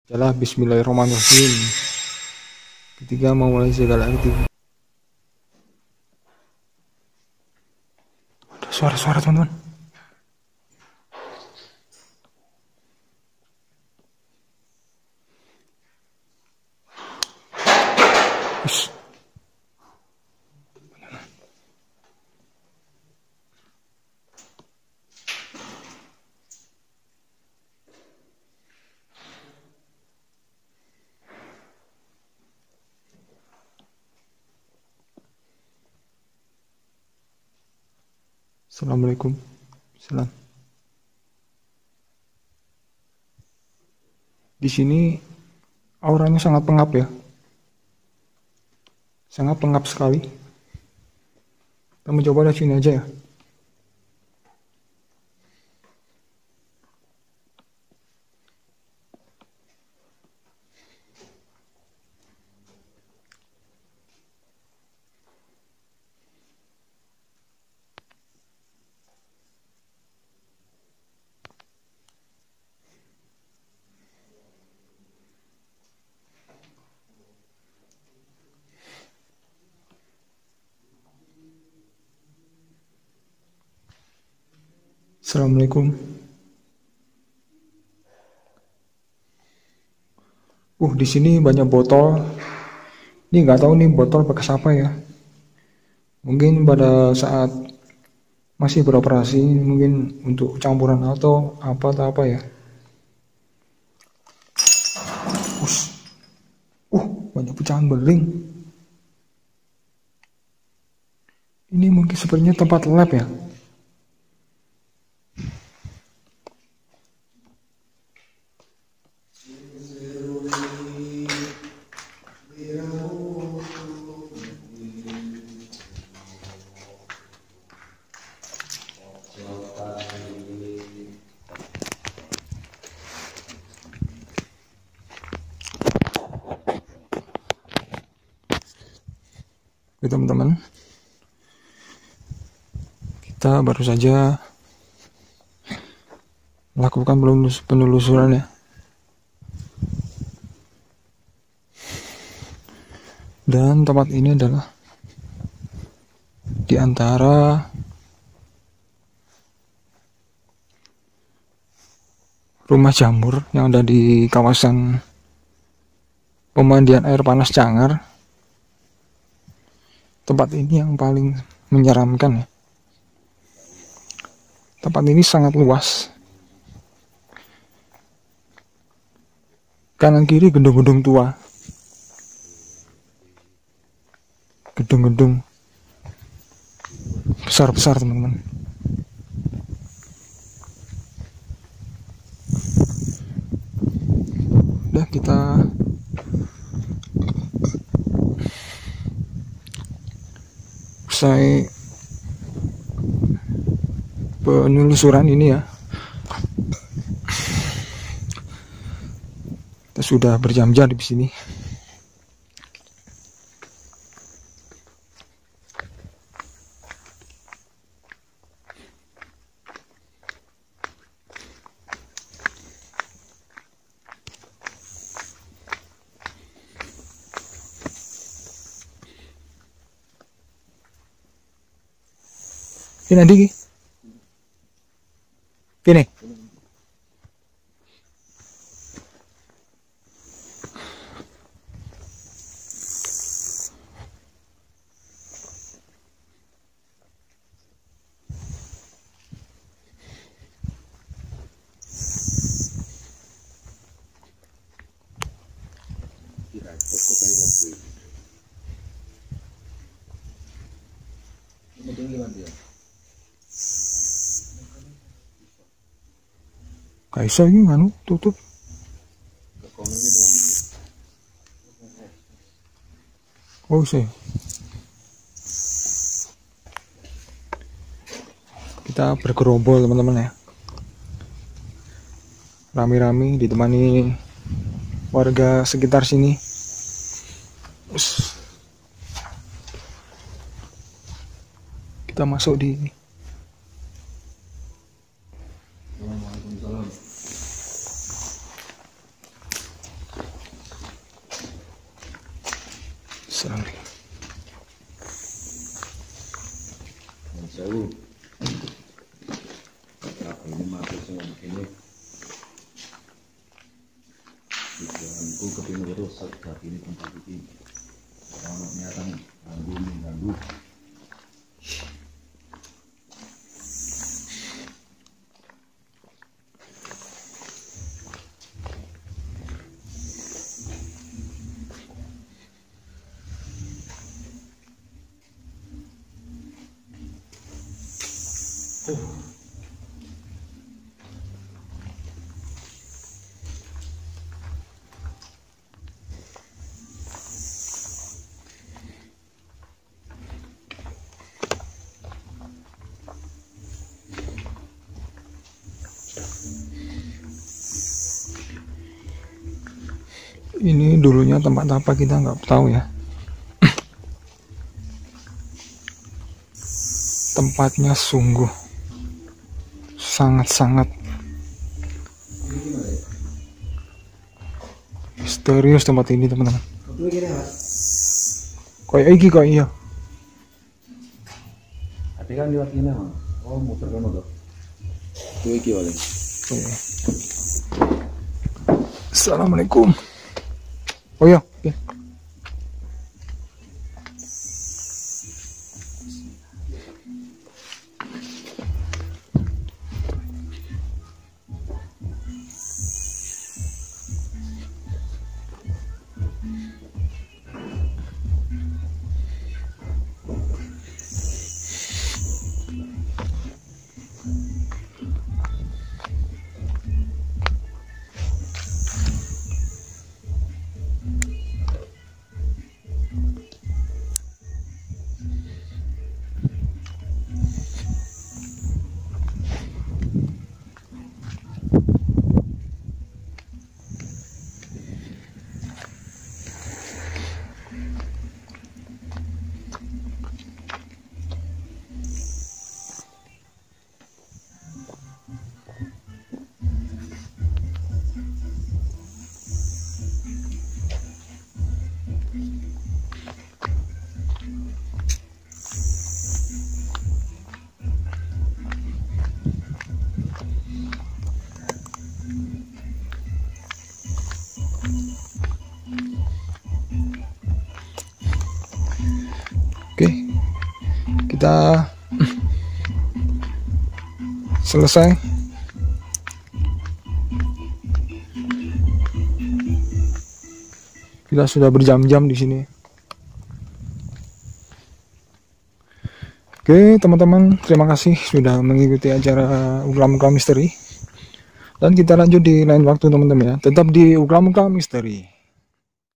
Jalah Bismillahirrahmanirrahim. Ketika memulai segala aktivitas. Ada suara-suara teman-teman. Ush. Assalamualaikum. Salam. Di sini auranya sangat pengap ya. Sangat pengap sekali. Kita mencoba dari sini aja ya. Assalamualaikum. Di sini banyak botol. Ini nggak tahu nih botol bekas apa ya. Mungkin pada saat masih beroperasi, mungkin untuk campuran atau apa ya. Banyak pecahan beling. Ini mungkin sepertinya tempat lab ya. Oke teman-teman, kita baru saja melakukan penelusuran ya. Dan tempat ini adalah di antara rumah jamur yang ada di kawasan pemandian air panas Cangar. Tempat ini yang paling menyeramkan ya. Tempat ini sangat luas. Kanan kiri gedung-gedung tua. Gedung-gedung besar-besar teman-teman. Udah kita usai penelusuran ini ya. Kita sudah berjam-jam di sini. Ini nanti gini. Kaisa ini nganu tutup. Oh sih. Kita bergerombol teman-teman ya. Rame-rame ditemani warga sekitar sini. Kita masuk di ini. Assalamualaikum. Jauh. Ini masuk semua begini. Tujuanku kepingin rusak saat ini tempat ini. Kalau nyatang ganggu. Ini dulunya tempat apa kita nggak tahu ya. Tempatnya sungguh sangat-sangat misterius tempat ini, teman-teman. Kayak iki kok iya. Tapi kan lewat ini mah. Oh, muter kan udah. Tuh iki oleh. Assalamualaikum. Oh iya, oke. Oke, kita selesai. Kita sudah berjam-jam di sini. Oke, teman-teman, terima kasih sudah mengikuti acara Uklam-Uklam Misteri. Dan kita lanjut di lain waktu, teman-teman ya. Tetap di Uklam-Uklam Misteri.